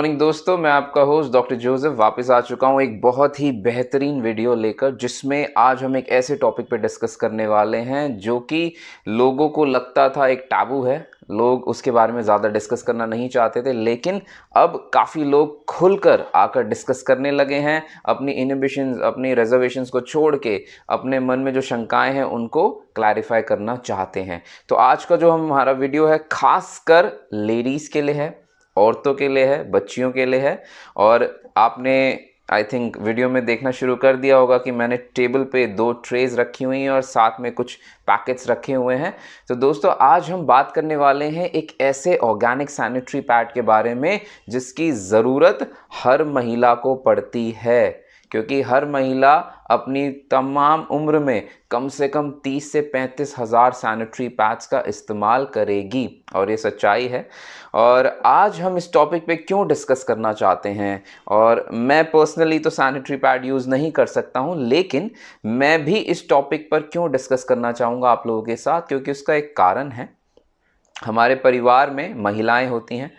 Morning दोस्तों, मैं आपका होस्ट डॉक्टर जोसेफ वापस आ चुका हूँ एक बहुत ही बेहतरीन वीडियो लेकर, जिसमें आज हम एक ऐसे टॉपिक पे डिस्कस करने वाले हैं जो कि लोगों को लगता था एक टैबू है। लोग उसके बारे में ज़्यादा डिस्कस करना नहीं चाहते थे, लेकिन अब काफ़ी लोग खुलकर आकर डिस्कस करने लगे हैं। अपनी इनहिबिशंस, अपनी रिजर्वेशंस को छोड़ के अपने मन में जो शंकाएं हैं उनको क्लैरिफाई करना चाहते हैं। तो आज का जो हमारा वीडियो है खासकर लेडीज़ के लिए है, औरतों के लिए है, बच्चियों के लिए है। और आपने आई थिंक वीडियो में देखना शुरू कर दिया होगा कि मैंने टेबल पे 2 ट्रेज रखी हुई हैं और साथ में कुछ पैकेट्स रखे हुए हैं। तो दोस्तों, आज हम बात करने वाले हैं एक ऐसे ऑर्गेनिक सैनिटरी पैड के बारे में जिसकी ज़रूरत हर महिला को पड़ती है, क्योंकि हर महिला अपनी तमाम उम्र में कम से कम 30 से 35 हज़ार सैनिटरी पैड्स का इस्तेमाल करेगी, और ये सच्चाई है। और आज हम इस टॉपिक पे क्यों डिस्कस करना चाहते हैं, और मैं पर्सनली तो सैनिटरी पैड यूज़ नहीं कर सकता हूँ, लेकिन मैं भी इस टॉपिक पर क्यों डिस्कस करना चाहूँगा आप लोगों के साथ, क्योंकि उसका एक कारण है। हमारे परिवार में महिलाएं होती हैं,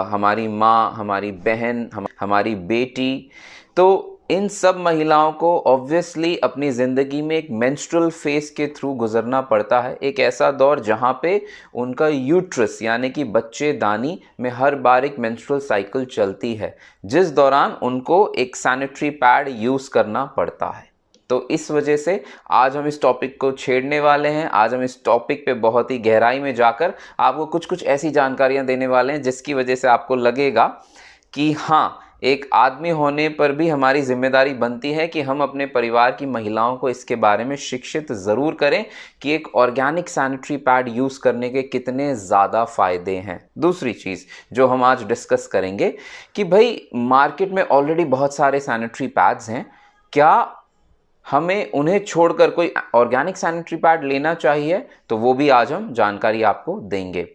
हमारी माँ, हमारी बहन, हमारी बेटी। तो इन सब महिलाओं को ऑब्वियसली अपनी ज़िंदगी में एक मेंस्ट्रुअल फेज के थ्रू गुजरना पड़ता है। एक ऐसा दौर जहाँ पे उनका यूट्रस यानी कि बच्चेदानी में हर बार एक मेंस्ट्रुअल साइकिल चलती है, जिस दौरान उनको एक सैनिटरी पैड यूज़ करना पड़ता है। तो इस वजह से आज हम इस टॉपिक को छेड़ने वाले हैं। आज हम इस टॉपिक पे बहुत ही गहराई में जाकर आपको कुछ ऐसी जानकारियां देने वाले हैं जिसकी वजह से आपको लगेगा कि हाँ, एक आदमी होने पर भी हमारी जिम्मेदारी बनती है कि हम अपने परिवार की महिलाओं को इसके बारे में शिक्षित ज़रूर करें कि एक ऑर्गेनिक सैनिटरी पैड यूज़ करने के कितने ज़्यादा फ़ायदे हैं। दूसरी चीज़ जो हम आज डिस्कस करेंगे कि भाई मार्केट में ऑलरेडी बहुत सारे सैनिटरी पैड्स हैं, क्या हमें उन्हें छोड़कर कोई ऑर्गेनिक सैनिटरी पैड लेना चाहिए? तो वो भी आज हम जानकारी आपको देंगे।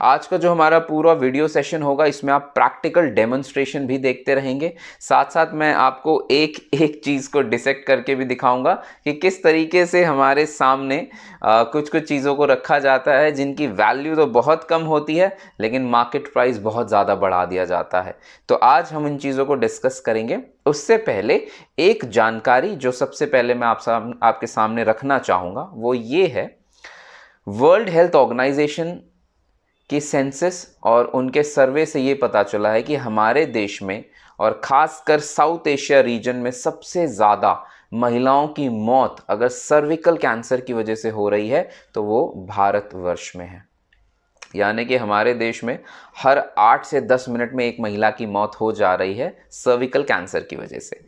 आज का जो हमारा पूरा वीडियो सेशन होगा, इसमें आप प्रैक्टिकल डेमोन्स्ट्रेशन भी देखते रहेंगे। साथ साथ मैं आपको एक एक चीज़ को डिसेक्ट करके भी दिखाऊंगा कि किस तरीके से हमारे सामने कुछ चीज़ों को रखा जाता है जिनकी वैल्यू तो बहुत कम होती है, लेकिन मार्केट प्राइस बहुत ज़्यादा बढ़ा दिया जाता है। तो आज हम इन चीज़ों को डिस्कस करेंगे। उससे पहले एक जानकारी जो सबसे पहले मैं आपके सामने रखना चाहूँगा वो ये है, वर्ल्ड हेल्थ ऑर्गेनाइजेशन की सेंसस और उनके सर्वे से ये पता चला है कि हमारे देश में और ख़ासकर साउथ एशिया रीजन में सबसे ज़्यादा महिलाओं की मौत अगर सर्विकल कैंसर की वजह से हो रही है तो वो भारतवर्ष में है। यानी कि हमारे देश में हर 8 से 10 मिनट में एक महिला की मौत हो जा रही है सर्विकल कैंसर की वजह से।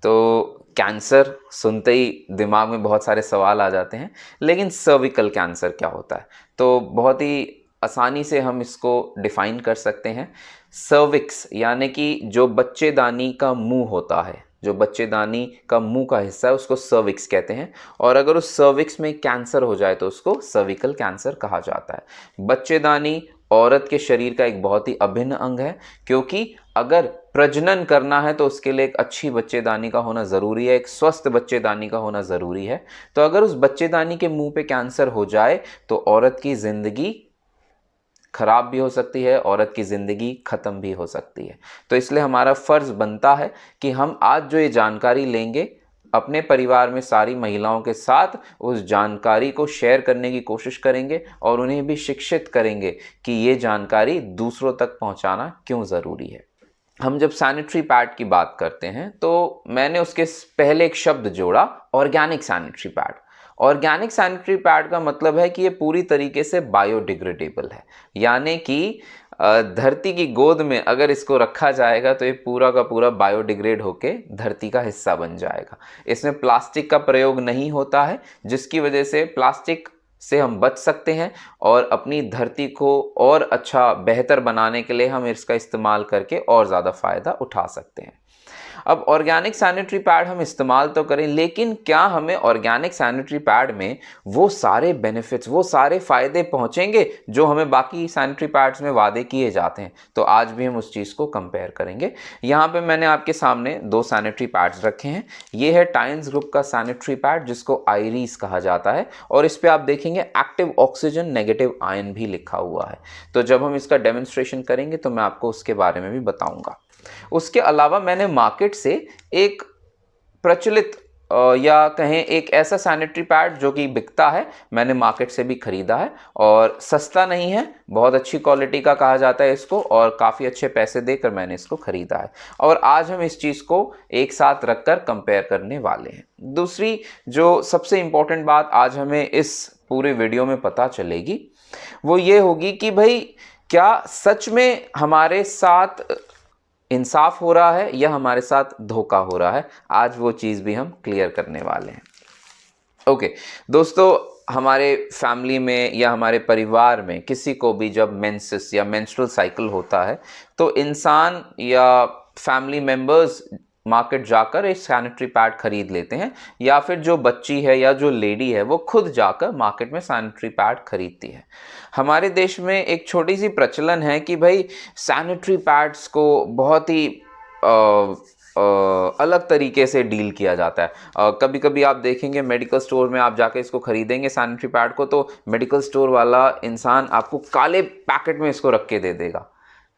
तो कैंसर सुनते ही दिमाग में बहुत सारे सवाल आ जाते हैं, लेकिन सर्विकल कैंसर क्या होता है? तो बहुत ही आसानी से हम इसको डिफाइन कर सकते हैं। सर्विक्स यानी कि जो बच्चेदानी का मुंह होता है, जो बच्चेदानी का मुंह का हिस्सा है, उसको सर्विक्स कहते हैं। और अगर उस सर्विक्स में कैंसर हो जाए तो उसको सर्विकल कैंसर कहा जाता है। बच्चेदानी औरत के शरीर का एक बहुत ही अभिन्न अंग है, क्योंकि अगर प्रजनन करना है तो उसके लिए एक अच्छी बच्चेदानी का होना ज़रूरी है, एक स्वस्थ बच्चेदानी का होना ज़रूरी है। तो अगर उस बच्चेदानी के मुंह पे कैंसर हो जाए तो औरत की ज़िंदगी खराब भी हो सकती है, औरत की ज़िंदगी ख़त्म भी हो सकती है। तो इसलिए हमारा फ़र्ज़ बनता है कि हम आज जो ये जानकारी लेंगे अपने परिवार में सारी महिलाओं के साथ उस जानकारी को शेयर करने की कोशिश करेंगे और उन्हें भी शिक्षित करेंगे कि ये जानकारी दूसरों तक पहुंचाना क्यों ज़रूरी है। हम जब सैनिटरी पैड की बात करते हैं तो मैंने उसके पहले एक शब्द जोड़ा, organic sanitary pad. Organic sanitary pad का मतलब है कि ये पूरी तरीके से बायोडिग्रेडेबल है, यानी कि धरती की गोद में अगर इसको रखा जाएगा तो ये पूरा का पूरा बायोडिग्रेड होके धरती का हिस्सा बन जाएगा। इसमें प्लास्टिक का प्रयोग नहीं होता है, जिसकी वजह से प्लास्टिक से हम बच सकते हैं और अपनी धरती को और अच्छा बेहतर बनाने के लिए हम इसका इस्तेमाल करके और ज़्यादा फ़ायदा उठा सकते हैं। अब ऑर्गेनिक सैनिटरी पैड हम इस्तेमाल तो करें, लेकिन क्या हमें ऑर्गेनिक सैनिटरी पैड में वो सारे बेनिफिट्स, वो सारे फ़ायदे पहुंचेंगे जो हमें बाकी सैनिटरी पैड्स में वादे किए जाते हैं? तो आज भी हम उस चीज़ को कंपेयर करेंगे। यहाँ पे मैंने आपके सामने 2 सैनिटरी पैड्स रखे हैं। ये है टाइन्स ग्रुप का सैनिटरी पैड जिसको आयरीज कहा जाता है, और इस पर आप देखेंगे एक्टिव ऑक्सीजन नेगेटिव आयन भी लिखा हुआ है। तो जब हम इसका डेमोन्स्ट्रेशन करेंगे तो मैं आपको उसके बारे में भी बताऊँगा। उसके अलावा मैंने मार्केट से एक प्रचलित या कहें एक ऐसा सैनिटरी पैड जो कि बिकता है, मैंने मार्केट से भी खरीदा है और सस्ता नहीं है, बहुत अच्छी क्वालिटी का कहा जाता है इसको, और काफ़ी अच्छे पैसे देकर मैंने इसको खरीदा है। और आज हम इस चीज़ को एक साथ रखकर कंपेयर करने वाले हैं। दूसरी जो सबसे इम्पोर्टेंट बात आज हमें इस पूरे वीडियो में पता चलेगी वो ये होगी कि भाई क्या सच में हमारे साथ इंसाफ हो रहा है या हमारे साथ धोखा हो रहा है। आज वो चीज़ भी हम क्लियर करने वाले हैं। ओके दोस्तों, हमारे फैमिली में या हमारे परिवार में किसी को भी जब मेंसेस या मेंस्ट्रुअल साइकिल होता है तो इंसान या फैमिली मेंबर्स मार्केट जाकर एक सैनिटरी पैड खरीद लेते हैं, या फिर जो बच्ची है या जो लेडी है वो खुद जाकर मार्केट में सैनिटरी पैड खरीदती है। हमारे देश में एक छोटी सी प्रचलन है कि भाई सैनिटरी पैड्स को बहुत ही अलग तरीके से डील किया जाता है। कभी कभी आप देखेंगे मेडिकल स्टोर में आप जाके इसको खरीदेंगे सैनिटरी पैड को, तो मेडिकल स्टोर वाला इंसान आपको काले पैकेट में इसको रख के दे देगा।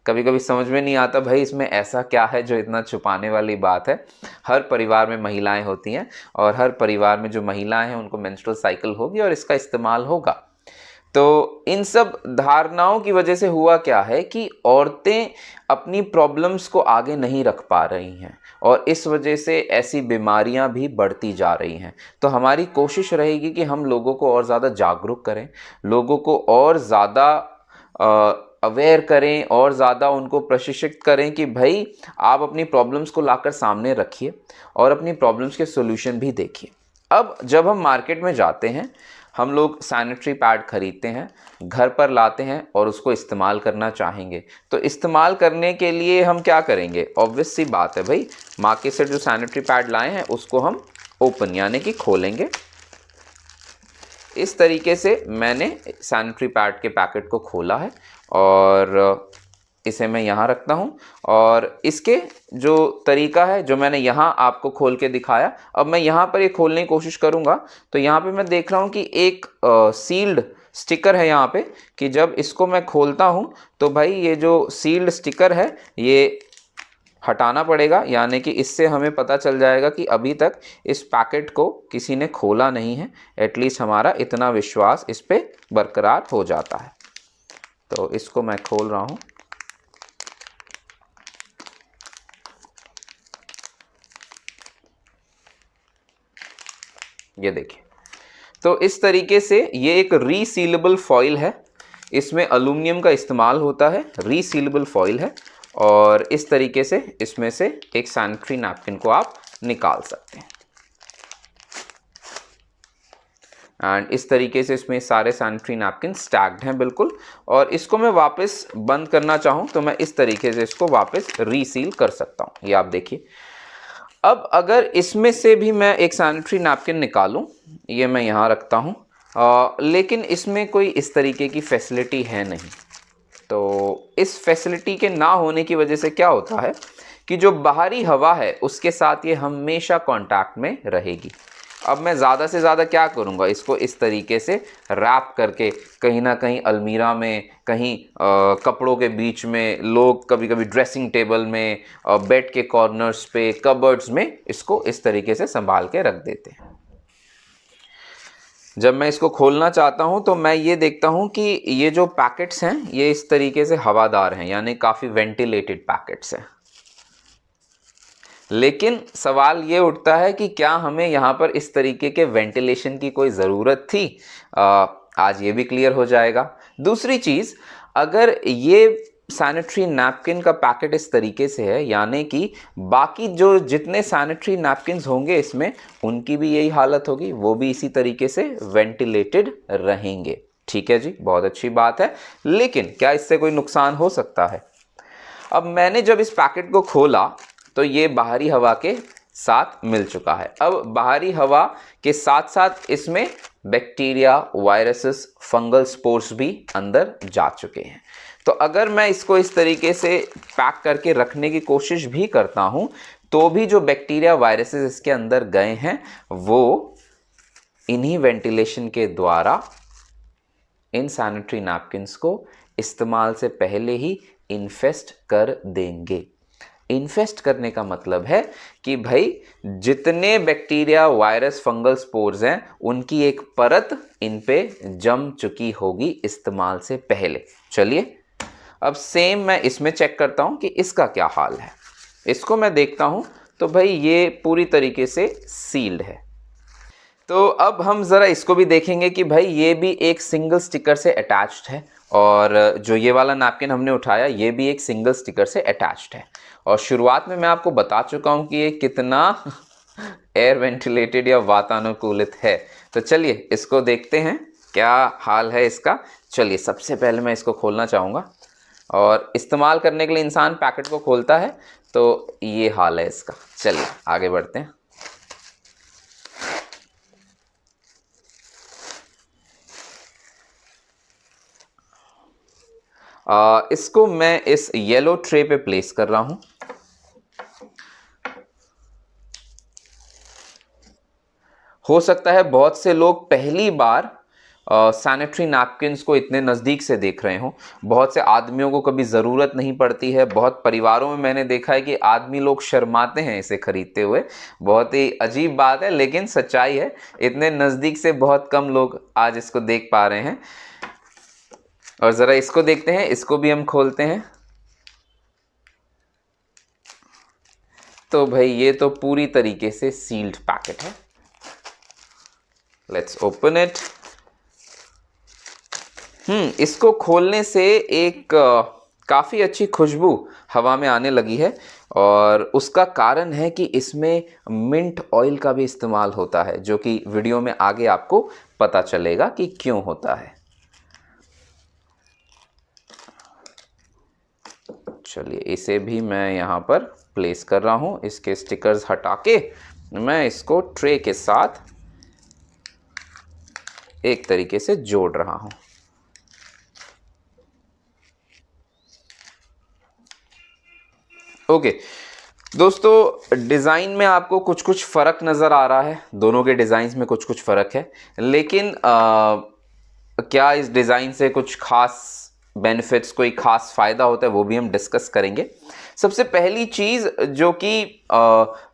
कभी कभी समझ में नहीं आता भाई इसमें ऐसा क्या है जो इतना छुपाने वाली बात है। हर परिवार में महिलाएं होती हैं और हर परिवार में जो महिलाएं हैं उनको मेंस्ट्रुअल साइकिल होगी और इसका इस्तेमाल होगा। तो इन सब धारणाओं की वजह से हुआ क्या है कि औरतें अपनी प्रॉब्लम्स को आगे नहीं रख पा रही हैं और इस वजह से ऐसी बीमारियां भी बढ़ती जा रही हैं। तो हमारी कोशिश रहेगी कि हम लोगों को और ज़्यादा जागरूक करें, लोगों को और ज़्यादा अवेयर करें और ज़्यादा उनको प्रशिक्षित करें कि भाई आप अपनी प्रॉब्लम्स को लाकर सामने रखिए और अपनी प्रॉब्लम्स के सॉल्यूशन भी देखिए। अब जब हम मार्केट में जाते हैं, हम लोग सैनिटरी पैड खरीदते हैं, घर पर लाते हैं और उसको इस्तेमाल करना चाहेंगे। तो इस्तेमाल करने के लिए हम क्या करेंगे? ऑब्वियस सी बात है भाई, मार्केट से जो सैनिटरी पैड लाए हैं उसको हम ओपन यानी कि खोलेंगे। इस तरीके से मैंने सैनिटरी पैड के पैकेट को खोला है और इसे मैं यहाँ रखता हूँ। और इसके जो तरीका है जो मैंने यहाँ आपको खोल के दिखाया, अब मैं यहाँ पर ये खोलने की कोशिश करूँगा। तो यहाँ पे मैं देख रहा हूँ कि एक सील्ड स्टिकर है यहाँ पे, कि जब इसको मैं खोलता हूँ तो भाई ये जो सील्ड स्टिकर है ये हटाना पड़ेगा, यानी कि इससे हमें पता चल जाएगा कि अभी तक इस पैकेट को किसी ने खोला नहीं है। एटलीस्ट हमारा इतना विश्वास इस पे बरकरार हो जाता है। तो इसको मैं खोल रहा हूँ। ये देखिए, तो इस तरीके से ये एक रीसीलेबल फॉइल है, इसमें एल्युमिनियम का इस्तेमाल होता है, रीसीलेबल फॉइल है और इस तरीके से इसमें से एक सैनिटरी नैपकिन को आप निकाल सकते हैं। एंड इस तरीके से इसमें सारे सैनिटरी नैपकिन स्टैक्ड हैं बिल्कुल। और इसको मैं वापस बंद करना चाहूँ तो मैं इस तरीके से इसको वापस रीसील कर सकता हूँ। ये आप देखिए। अब अगर इसमें से भी मैं एक सैनिटरी नैपकिन निकालूं, ये मैं यहाँ रखता हूँ, लेकिन इसमें कोई इस तरीके की फैसिलिटी है नहीं। तो इस फैसिलिटी के ना होने की वजह से क्या होता है कि जो बाहरी हवा है उसके साथ ये हमेशा कांटेक्ट में रहेगी। अब मैं ज़्यादा से ज़्यादा क्या करूँगा, इसको इस तरीके से रैप करके कहीं ना कहीं अलमीरा में, कहीं कपड़ों के बीच में, लोग कभी कभी ड्रेसिंग टेबल में, बेड के कॉर्नर्स पे, कबर्ड्स में इसको इस तरीके से संभाल के रख देते हैं। जब मैं इसको खोलना चाहता हूं तो मैं ये देखता हूं कि ये जो पैकेट्स हैं ये इस तरीके से हवादार हैं, यानी काफ़ी वेंटिलेटेड पैकेट्स हैं। लेकिन सवाल ये उठता है कि क्या हमें यहाँ पर इस तरीके के वेंटिलेशन की कोई ज़रूरत थी? आज ये भी क्लियर हो जाएगा। दूसरी चीज़, अगर ये सैनिटरी नैपकिन का पैकेट इस तरीके से है, यानी कि बाकी जो जितने सैनिटरी नैपकिन्स होंगे इसमें उनकी भी यही हालत होगी, वो भी इसी तरीके से वेंटिलेटेड रहेंगे। ठीक है जी, बहुत अच्छी बात है। लेकिन क्या इससे कोई नुकसान हो सकता है? अब मैंने जब इस पैकेट को खोला तो ये बाहरी हवा के साथ मिल चुका है। अब बाहरी हवा के साथ साथ इसमें बैक्टीरिया, वायरसेस, फंगल स्पोर्स भी अंदर जा चुके हैं। तो अगर मैं इसको इस तरीके से पैक करके रखने की कोशिश भी करता हूं तो भी जो बैक्टीरिया, वायरसेस इसके अंदर गए हैं वो इन्हीं वेंटिलेशन के द्वारा इन सैनिटरी नैपकिन्स को इस्तेमाल से पहले ही इन्फेस्ट कर देंगे। इन्फेस्ट करने का मतलब है कि भाई जितने बैक्टीरिया, वायरस, फंगल स्पोर्स हैं उनकी एक परत इन पे जम चुकी होगी इस्तेमाल से पहले। चलिए अब सेम मैं इसमें चेक करता हूं कि इसका क्या हाल है। इसको मैं देखता हूं तो भाई ये पूरी तरीके से सील्ड है। तो अब हम ज़रा इसको भी देखेंगे कि भाई ये भी एक सिंगल स्टिकर से अटैच्ड है, और जो ये वाला नैपकिन हमने उठाया ये भी एक सिंगल स्टिकर से अटैच्ड है। और शुरुआत में मैं आपको बता चुका हूँ कि ये कितना एयर वेंटिलेटेड या वातानुकूलित है। तो चलिए इसको देखते हैं क्या हाल है इसका। चलिए सबसे पहले मैं इसको खोलना चाहूँगा, और इस्तेमाल करने के लिए इंसान पैकेट को खोलता है, तो ये हाल है इसका। चलिए आगे बढ़ते हैं। इसको मैं इस येलो ट्रे पे प्लेस कर रहा हूं। हो सकता है बहुत से लोग पहली बार सैनिटरी नैपकिन्स को इतने नज़दीक से देख रहे हों। बहुत से आदमियों को कभी ज़रूरत नहीं पड़ती है। बहुत परिवारों में मैंने देखा है कि आदमी लोग शर्माते हैं इसे खरीदते हुए। बहुत ही अजीब बात है लेकिन सच्चाई है। इतने नज़दीक से बहुत कम लोग आज इसको देख पा रहे हैं। और ज़रा इसको देखते हैं, इसको भी हम खोलते हैं। तो भाई ये तो पूरी तरीके से सील्ड पैकेट है। Let's open it. इसको खोलने से एक काफ़ी अच्छी खुशबू हवा में आने लगी है, और उसका कारण है कि इसमें मिंट ऑयल का भी इस्तेमाल होता है, जो कि वीडियो में आगे आपको पता चलेगा कि क्यों होता है। चलिए इसे भी मैं यहाँ पर प्लेस कर रहा हूँ। इसके स्टिकर्स हटा के मैं इसको ट्रे के साथ एक तरीके से जोड़ रहा हूँ। ओके दोस्तों, डिज़ाइन में आपको कुछ कुछ फ़र्क नज़र आ रहा है। दोनों के डिज़ाइंस में कुछ कुछ फ़र्क है, लेकिन क्या इस डिज़ाइन से कुछ खास बेनिफिट्स, कोई खास फ़ायदा होता है, वो भी हम डिस्कस करेंगे। सबसे पहली चीज़ जो कि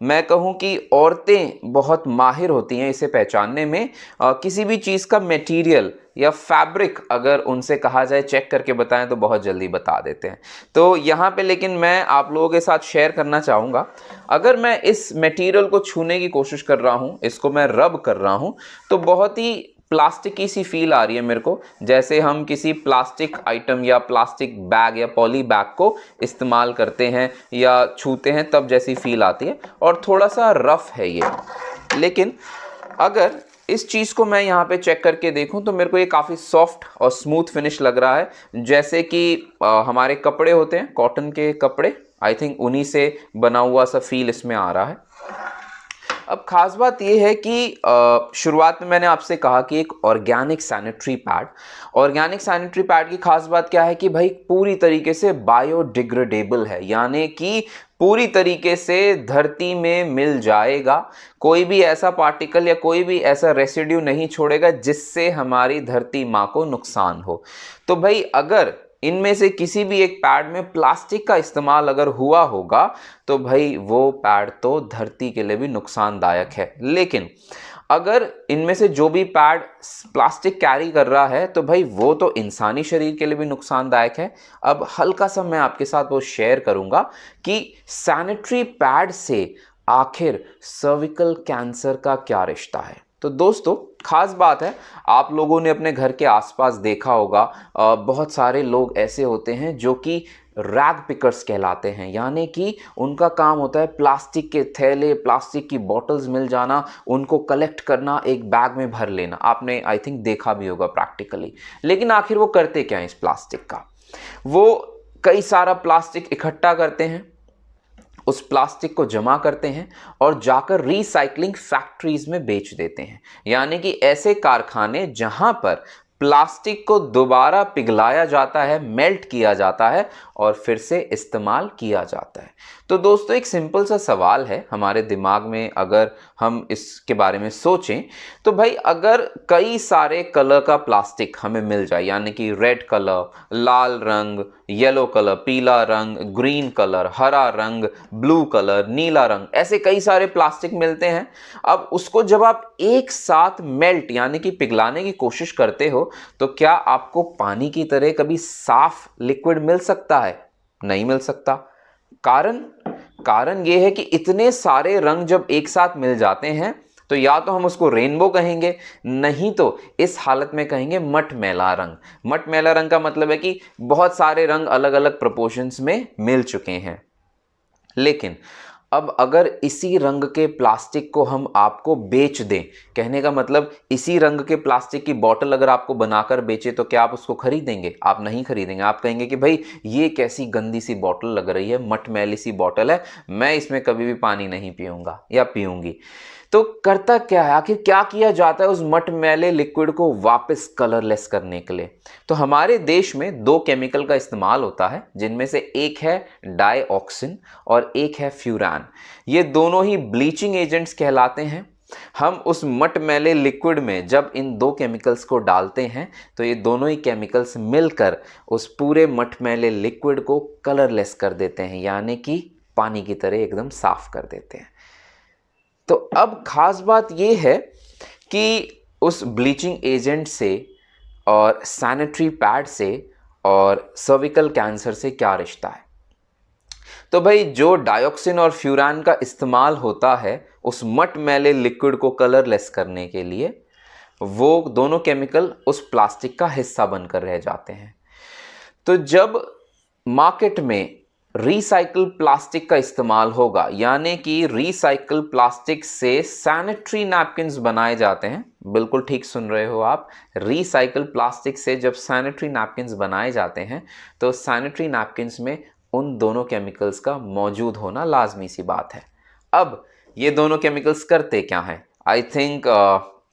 मैं कहूँ कि औरतें बहुत माहिर होती हैं इसे पहचानने में। किसी भी चीज़ का मटेरियल या फैब्रिक अगर उनसे कहा जाए चेक करके बताएं तो बहुत जल्दी बता देते हैं। तो यहाँ पे लेकिन मैं आप लोगों के साथ शेयर करना चाहूँगा, अगर मैं इस मटेरियल को छूने की कोशिश कर रहा हूँ, इसको मैं रब कर रहा हूँ, तो बहुत ही प्लास्टिक की सी फील आ रही है मेरे को, जैसे हम किसी प्लास्टिक आइटम या प्लास्टिक बैग या पॉली बैग को इस्तेमाल करते हैं या छूते हैं तब जैसी फील आती है, और थोड़ा सा रफ है ये। लेकिन अगर इस चीज़ को मैं यहाँ पे चेक करके देखूँ तो मेरे को ये काफ़ी सॉफ्ट और स्मूथ फिनिश लग रहा है, जैसे कि हमारे कपड़े होते हैं, कॉटन के कपड़े, आई थिंक उन्हीं से बना हुआ सा फील इसमें आ रहा है। अब खास बात यह है कि शुरुआत में मैंने आपसे कहा कि एक organic sanitary pad. Organic sanitary pad की खास बात क्या है कि भाई पूरी तरीके से बायोडिग्रेडेबल है, यानी कि पूरी तरीके से धरती में मिल जाएगा। कोई भी ऐसा पार्टिकल या कोई भी ऐसा रेसिड्यू नहीं छोड़ेगा जिससे हमारी धरती माँ को नुकसान हो। तो भाई अगर इनमें से किसी भी एक पैड में प्लास्टिक का इस्तेमाल अगर हुआ होगा तो भाई वो पैड तो धरती के लिए भी नुकसानदायक है। लेकिन अगर इनमें से जो भी पैड प्लास्टिक कैरी कर रहा है तो भाई वो तो इंसानी शरीर के लिए भी नुकसानदायक है। अब हल्का सा मैं आपके साथ वो शेयर करूंगा कि सैनिटरी पैड से आखिर सर्विकल कैंसर का क्या रिश्ता है। तो दोस्तों खास बात है, आप लोगों ने अपने घर के आसपास देखा होगा, बहुत सारे लोग ऐसे होते हैं जो कि रैग पिकर्स कहलाते हैं, यानी कि उनका काम होता है प्लास्टिक के थैले, प्लास्टिक की बॉटल्स मिल जाना, उनको कलेक्ट करना, एक बैग में भर लेना। आपने आई थिंक देखा भी होगा प्रैक्टिकली। लेकिन आखिर वो करते क्या है इस प्लास्टिक का? वो कई सारा प्लास्टिक इकट्ठा करते हैं, उस प्लास्टिक को जमा करते हैं और जाकर रिसाइकलिंग फैक्ट्रीज में बेच देते हैं, यानी कि ऐसे कारखाने जहां पर प्लास्टिक को दोबारा पिघलाया जाता है, मेल्ट किया जाता है और फिर से इस्तेमाल किया जाता है। तो दोस्तों एक सिंपल सा सवाल है हमारे दिमाग में, अगर हम इसके बारे में सोचें तो भाई अगर कई सारे कलर का प्लास्टिक हमें मिल जाए, यानी कि रेड कलर, लाल रंग, येलो कलर, पीला रंग, ग्रीन कलर, हरा रंग, ब्लू कलर, नीला रंग, ऐसे कई सारे प्लास्टिक मिलते हैं। अब उसको जब आप एक साथ मेल्ट यानी कि पिघलाने की कोशिश करते हो तो क्या आपको पानी की तरह कभी साफ लिक्विड मिल सकता है? नहीं मिल सकता। कारण यह है कि इतने सारे रंग जब एक साथ मिल जाते हैं तो या तो हम उसको रेनबो कहेंगे, नहीं तो इस हालत में कहेंगे मटमैला रंग। मटमैला रंग का मतलब है कि बहुत सारे रंग अलग अलग प्रोपोर्शंस में मिल चुके हैं। लेकिन अब अगर इसी रंग के प्लास्टिक को हम आपको बेच दें, कहने का मतलब इसी रंग के प्लास्टिक की बोतल अगर आपको बनाकर बेचे तो क्या आप उसको खरीदेंगे? आप नहीं खरीदेंगे। आप कहेंगे कि भाई ये कैसी गंदी सी बोतल लग रही है, मटमैली सी बोतल है, मैं इसमें कभी भी पानी नहीं पीऊंगा या पीऊंगी। तो करता क्या है, आखिर क्या किया जाता है उस मटमैले लिक्विड को वापस कलरलेस करने के लिए? तो हमारे देश में दो केमिकल का इस्तेमाल होता है, जिनमें से एक है डाइऑक्सिन और एक है फ्यूरान। ये दोनों ही ब्लीचिंग एजेंट्स कहलाते हैं। हम उस मटमैले लिक्विड में जब इन दो केमिकल्स को डालते हैं तो ये दोनों ही केमिकल्स मिलकर उस पूरे मटमैले लिक्विड को कलरलेस कर देते हैं, यानी कि पानी की तरह एकदम साफ कर देते हैं। तो अब खास बात यह है कि उस ब्लीचिंग एजेंट से और सैनिटरी पैड से और सर्विकल कैंसर से क्या रिश्ता है? तो भाई जो डाइऑक्सिन और फ्यूरान का इस्तेमाल होता है उस मटमैले लिक्विड को कलरलेस करने के लिए, वो दोनों केमिकल उस प्लास्टिक का हिस्सा बनकर रह जाते हैं। तो जब मार्केट में रिसाइकल प्लास्टिक का इस्तेमाल होगा, यानी कि रिसाइकल प्लास्टिक से सैनिटरी नैपकिन्स बनाए जाते हैं, बिल्कुल ठीक सुन रहे हो आप, रिसाइकल प्लास्टिक से जब सैनिटरी नैपकिन्स बनाए जाते हैं तो सैनिटरी नैपकिन्स में उन दोनों केमिकल्स का मौजूद होना लाजमी सी बात है। अब ये दोनों केमिकल्स करते क्या हैं? आई थिंक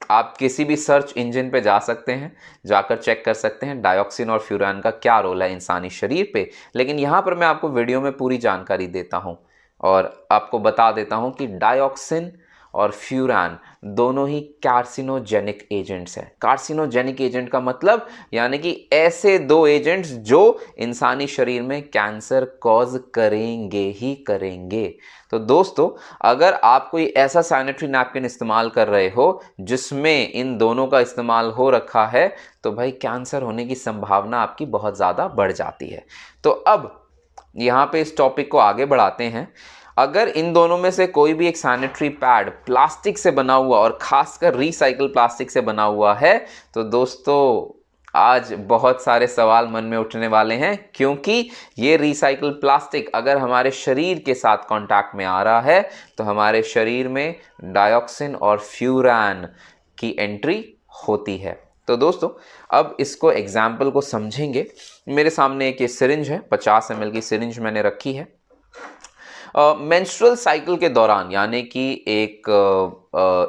आप किसी भी सर्च इंजन पे जा सकते हैं, जाकर चेक कर सकते हैं डाइऑक्सिन और फ्यूरान का क्या रोल है इंसानी शरीर पे। लेकिन यहाँ पर मैं आपको वीडियो में पूरी जानकारी देता हूँ और आपको बता देता हूँ कि डाइऑक्सिन और फ्यूरान दोनों ही कार्सिनोजेनिक एजेंट्स हैं। कार्सिनोजेनिक एजेंट का मतलब यानी कि ऐसे दो एजेंट्स जो इंसानी शरीर में कैंसर कॉज करेंगे ही करेंगे। तो दोस्तों, अगर आप कोई ऐसा सैनिटरी नैपकिन इस्तेमाल कर रहे हो जिसमें इन दोनों का इस्तेमाल हो रखा है तो भाई कैंसर होने की संभावना आपकी बहुत ज़्यादा बढ़ जाती है। तो अब यहाँ पे इस टॉपिक को आगे बढ़ाते हैं। अगर इन दोनों में से कोई भी एक सैनिटरी पैड प्लास्टिक से बना हुआ और खासकर रिसाइकल प्लास्टिक से बना हुआ है तो दोस्तों आज बहुत सारे सवाल मन में उठने वाले हैं, क्योंकि ये रिसाइकल प्लास्टिक अगर हमारे शरीर के साथ कांटेक्ट में आ रहा है तो हमारे शरीर में डाइऑक्सिन और फ्यूरान की एंट्री होती है। तो दोस्तों, अब इसको एग्जाम्पल को समझेंगे। मेरे सामने एक ये सिरिंज है, 50 ml की सिरिंज मैंने रखी है। मेंस्ट्रुअल साइकिल के दौरान, यानी कि एक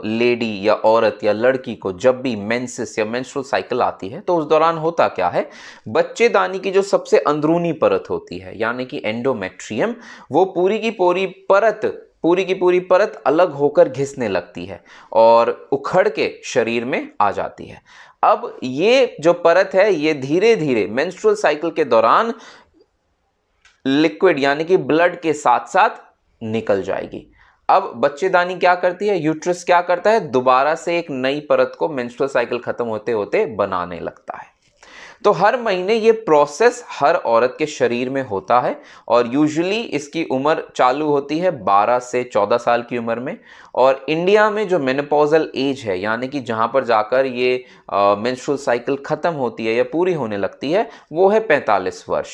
लेडी या औरत या लड़की को जब भी मेंसेस या मेंस्ट्रुअल साइकिल आती है तो उस दौरान होता क्या है, बच्चेदानी की जो सबसे अंदरूनी परत होती है यानी कि एंडोमेट्रियम, वो पूरी की पूरी परत अलग होकर घिसने लगती है और उखड़ के शरीर में आ जाती है। अब ये जो परत है ये धीरे धीरे मेंस्ट्रुअल साइकिल के दौरान लिक्विड यानी कि ब्लड के साथ साथ निकल जाएगी। अब बच्चेदानी क्या करती है, यूट्रस क्या करता है, दोबारा से एक नई परत को मेंस्ट्रुअल साइकिल खत्म होते होते बनाने लगता है। तो हर महीने ये प्रोसेस हर औरत के शरीर में होता है और यूजुअली इसकी उम्र चालू होती है 12 से 14 साल की उम्र में। और इंडिया में जो मेनोपॉजल एज है यानी कि जहाँ पर जाकर ये मेंस्ट्रुअल साइकिल ख़त्म होती है या पूरी होने लगती है वो है 45 वर्ष।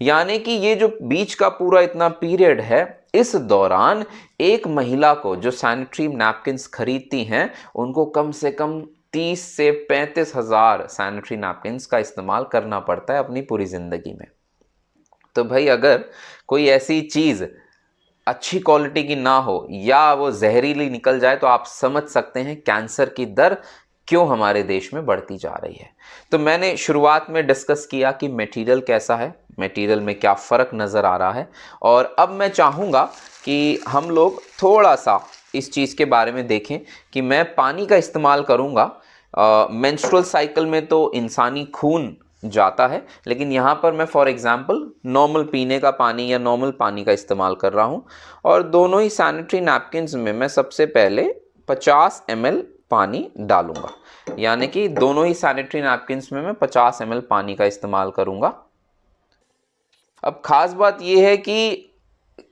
यानी कि ये जो बीच का पूरा इतना पीरियड है, इस दौरान एक महिला को जो सैनिटरी नैपकिन्स खरीदती हैं उनको कम से कम 30 से 35 हज़ार सैनिटरी नैपकिन्स का इस्तेमाल करना पड़ता है अपनी पूरी ज़िंदगी में। तो भाई अगर कोई ऐसी चीज़ अच्छी क्वालिटी की ना हो या वो जहरीली निकल जाए तो आप समझ सकते हैं कैंसर की दर क्यों हमारे देश में बढ़ती जा रही है। तो मैंने शुरुआत में डिस्कस किया कि मटेरियल कैसा है, मटेरियल में क्या फ़र्क नज़र आ रहा है, और अब मैं चाहूँगा कि हम लोग थोड़ा सा इस चीज़ के बारे में देखें कि मैं पानी का इस्तेमाल करूँगा। मेंस्ट्रुअल साइकिल में तो इंसानी खून जाता है, लेकिन यहाँ पर मैं फॉर एग्जांपल नॉर्मल पीने का पानी या नॉर्मल पानी का इस्तेमाल कर रहा हूँ। और दोनों ही सैनिटरी नैपकिन्स में मैं सबसे पहले 50 ml पानी डालूँगा, यानी कि दोनों ही सैनिटरी नैपकिन्स में मैं 50 ml पानी का इस्तेमाल करूँगा। अब ख़ास बात यह है कि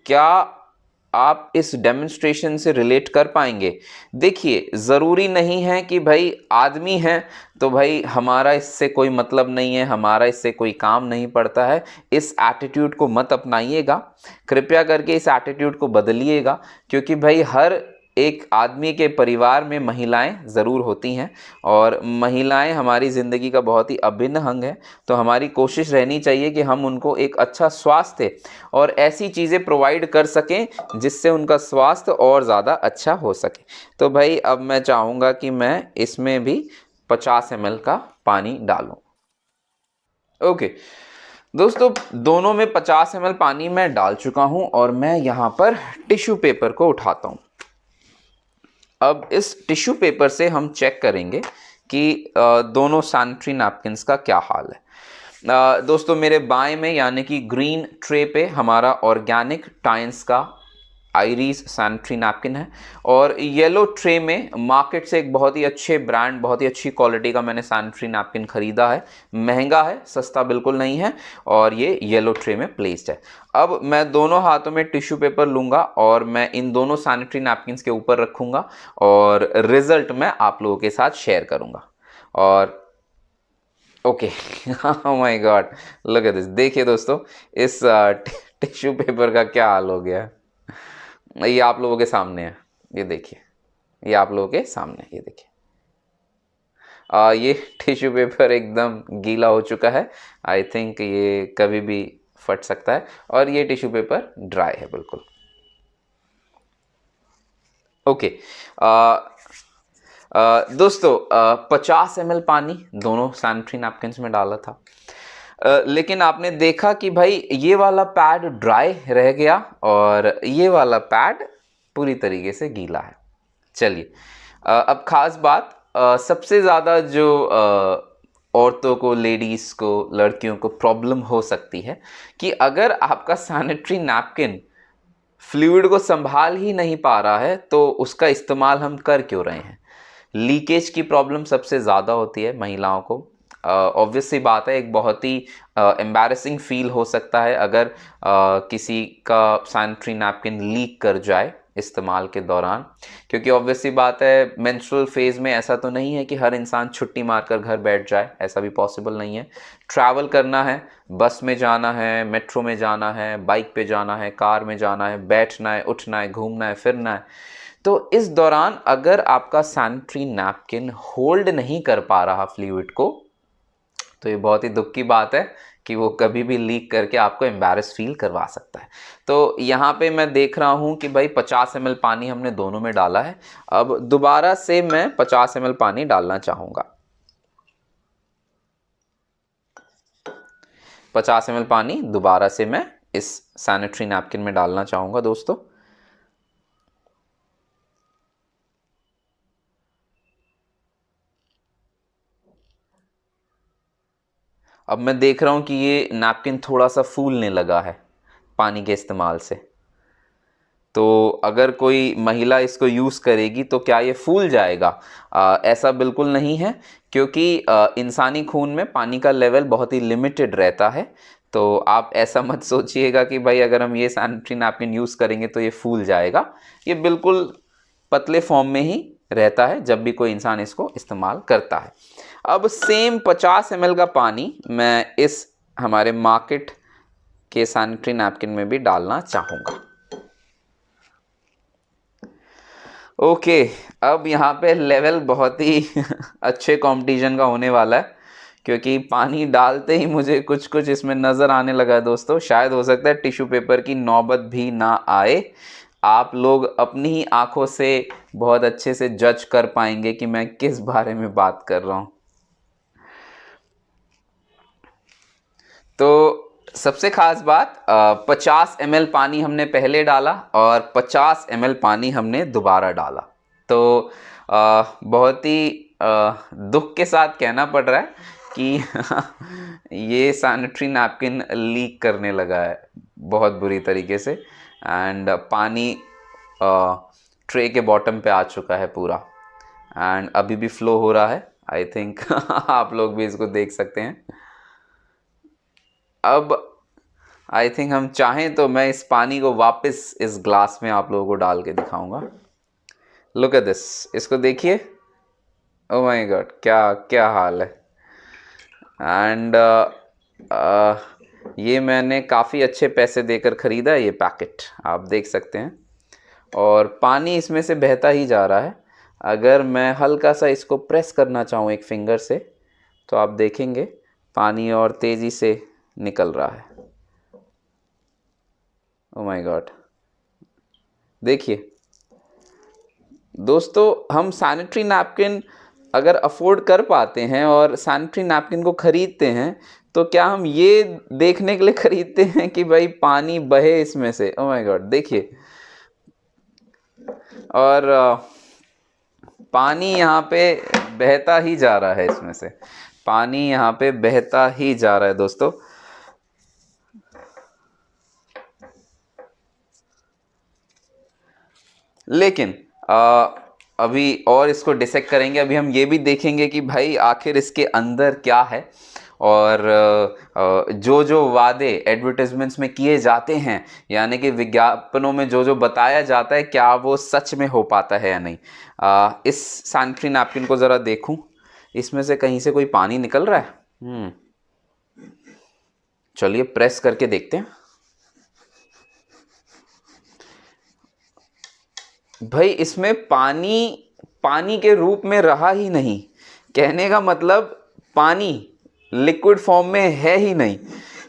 क्या आप इस डेमोन्स्ट्रेशन से रिलेट कर पाएंगे। देखिए, ज़रूरी नहीं है कि भाई आदमी है तो भाई हमारा इससे कोई मतलब नहीं है, हमारा इससे कोई काम नहीं पड़ता है। इस एटीट्यूड को मत अपनाइएगा, कृपया करके इस एटीट्यूड को बदलिएगा, क्योंकि भाई हर एक आदमी के परिवार में महिलाएं ज़रूर होती हैं और महिलाएं हमारी ज़िंदगी का बहुत ही अभिन्न अंग है। तो हमारी कोशिश रहनी चाहिए कि हम उनको एक अच्छा स्वास्थ्य और ऐसी चीज़ें प्रोवाइड कर सकें जिससे उनका स्वास्थ्य और ज़्यादा अच्छा हो सके। तो भाई अब मैं चाहूँगा कि मैं इसमें भी 50 ml का पानी डालूँ। ओके दोस्तों, दोनों में 50 ml पानी मैं डाल चुका हूँ और मैं यहाँ पर टिश्यू पेपर को उठाता हूँ। अब इस टिश्यू पेपर से हम चेक करेंगे कि दोनों सैनिटरी नैपकिन्स का क्या हाल है। दोस्तों, मेरे बाएं में यानी कि ग्रीन ट्रे पे हमारा ऑर्गेनिक टाइन्स का आयरीज सैनिटरी नैपकिन है और येलो ट्रे में मार्केट से एक बहुत ही अच्छे ब्रांड, बहुत ही अच्छी क्वालिटी का मैंने सैनिटरी नैपकिन खरीदा है। महंगा है, सस्ता बिल्कुल नहीं है, और ये येलो ट्रे में प्लेस्ड है। अब मैं दोनों हाथों में टिश्यू पेपर लूँगा और मैं इन दोनों सैनिटरी नैपकिन्स के ऊपर रखूँगा और रिजल्ट मैं आप लोगों के साथ शेयर करूँगा। और okay, oh my God, look at this. देखिए दोस्तों, इस टिश्यू पेपर का क्या हाल हो गया है। ये आप लोगों के सामने है, ये देखिए, ये आप लोगों के सामने, ये देखिए। ये टिश्यू पेपर एकदम गीला हो चुका है। आई थिंक ये कभी भी फट सकता है। और ये टिश्यू पेपर ड्राई है बिल्कुल। ओके दोस्तों, 50 ml पानी दोनों सैनिटरी नैपकिन्स में डाला था, लेकिन आपने देखा कि भाई ये वाला पैड ड्राई रह गया और ये वाला पैड पूरी तरीके से गीला है। चलिए, अब ख़ास बात, सबसे ज़्यादा जो औरतों को, लेडीज़ को, लड़कियों को प्रॉब्लम हो सकती है कि अगर आपका सैनिटरी नैपकिन फ्लूइड को संभाल ही नहीं पा रहा है तो उसका इस्तेमाल हम कर क्यों रहे हैं। लीकेज की प्रॉब्लम सबसे ज़्यादा होती है महिलाओं को। ऑब्वियस सी बात है, एक बहुत ही एम्बैरेसिंग फील हो सकता है अगर किसी का सैनिटरी नैपकिन लीक कर जाए इस्तेमाल के दौरान, क्योंकि ऑब्वियस सी बात है मेंस्ट्रुअल फेज़ में ऐसा तो नहीं है कि हर इंसान छुट्टी मारकर घर बैठ जाए, ऐसा भी पॉसिबल नहीं है। ट्रैवल करना है, बस में जाना है, मेट्रो में जाना है, बाइक पे जाना है, कार में जाना है, बैठना है, उठना है, घूमना है, फिरना है। तो इस दौरान अगर आपका सैनिटरी नैपकिन होल्ड नहीं कर पा रहा फ्लूइड को, तो ये बहुत ही दुख की बात है कि वो कभी भी लीक करके आपको एम्बैरेस फील करवा सकता है। तो यहाँ पे मैं देख रहा हूँ कि भाई 50 ml पानी हमने दोनों में डाला है। अब दोबारा से मैं 50 ml पानी डालना चाहूँगा। 50 ml पानी दोबारा से मैं इस सैनिटरी नैपकिन में डालना चाहूँगा दोस्तों। अब मैं देख रहा हूँ कि ये नैपकिन थोड़ा सा फूलने लगा है पानी के इस्तेमाल से। तो अगर कोई महिला इसको यूज़ करेगी तो क्या ये फूल जाएगा? ऐसा बिल्कुल नहीं है, क्योंकि इंसानी खून में पानी का लेवल बहुत ही लिमिटेड रहता है। तो आप ऐसा मत सोचिएगा कि भाई अगर हम ये सैनिटरी नैपकिन यूज़ करेंगे तो ये फूल जाएगा। ये बिल्कुल पतले फॉर्म में ही रहता है जब भी कोई इंसान इसको इस्तेमाल करता है। अब सेम 50 ml का पानी मैं इस हमारे मार्केट के सैनिटरी नैपकिन में भी डालना चाहूँगा। ओके, अब यहाँ पे लेवल बहुत ही अच्छे कंपटीशन का होने वाला है, क्योंकि पानी डालते ही मुझे कुछ कुछ इसमें नज़र आने लगा है दोस्तों। शायद हो सकता है टिश्यू पेपर की नौबत भी ना आए। आप लोग अपनी ही आंखों से बहुत अच्छे से जज कर पाएंगे कि मैं किस बारे में बात कर रहा हूँ। तो सबसे खास बात 50 ml पानी हमने पहले डाला और 50 ml पानी हमने दोबारा डाला। तो बहुत ही दुख के साथ कहना पड़ रहा है कि ये सैनिटरी नैपकिन लीक करने लगा है बहुत बुरी तरीके से। एंड पानी ट्रे के बॉटम पे आ चुका है पूरा, एंड अभी भी फ्लो हो रहा है। आई थिंक आप लोग भी इसको देख सकते हैं। अब आई थिंक हम चाहें तो मैं इस पानी को वापस इस ग्लास में आप लोगों को डाल के दिखाऊंगा। लुक एट दिस, इसको देखिए। ओह माय गॉड, क्या क्या हाल है। एंड ये मैंने काफ़ी अच्छे पैसे देकर ख़रीदा है ये पैकेट, आप देख सकते हैं। और पानी इसमें से बहता ही जा रहा है। अगर मैं हल्का सा इसको प्रेस करना चाहूँ एक फिंगर से, तो आप देखेंगे पानी और तेज़ी से निकल रहा है। ओह माय गॉड, देखिए दोस्तों, हम सैनिटरी नैपकिन अगर अफोर्ड कर पाते हैं और सैनिटरी नैपकिन को ख़रीदते हैं, तो क्या हम ये देखने के लिए ख़रीदते हैं कि भाई पानी बहे इसमें से? ओह माय गॉड, देखिए। और पानी यहाँ पे बहता ही जा रहा है, इसमें से पानी यहाँ पे बहता ही जा रहा है दोस्तों। लेकिन अभी और इसको डिसेक्ट करेंगे। अभी हम ये भी देखेंगे कि भाई आखिर इसके अंदर क्या है, और जो जो वादे एडवर्टाइजमेंट्स में किए जाते हैं, यानी कि विज्ञापनों में जो जो बताया जाता है, क्या वो सच में हो पाता है या नहीं। इस सैनिटरी नैपकिन को ज़रा देखूं, इसमें से कहीं से कोई पानी निकल रहा है। चलिए प्रेस करके देखते हैं। भाई इसमें पानी के रूप में रहा ही नहीं। कहने का मतलब पानी लिक्विड फॉर्म में है ही नहीं।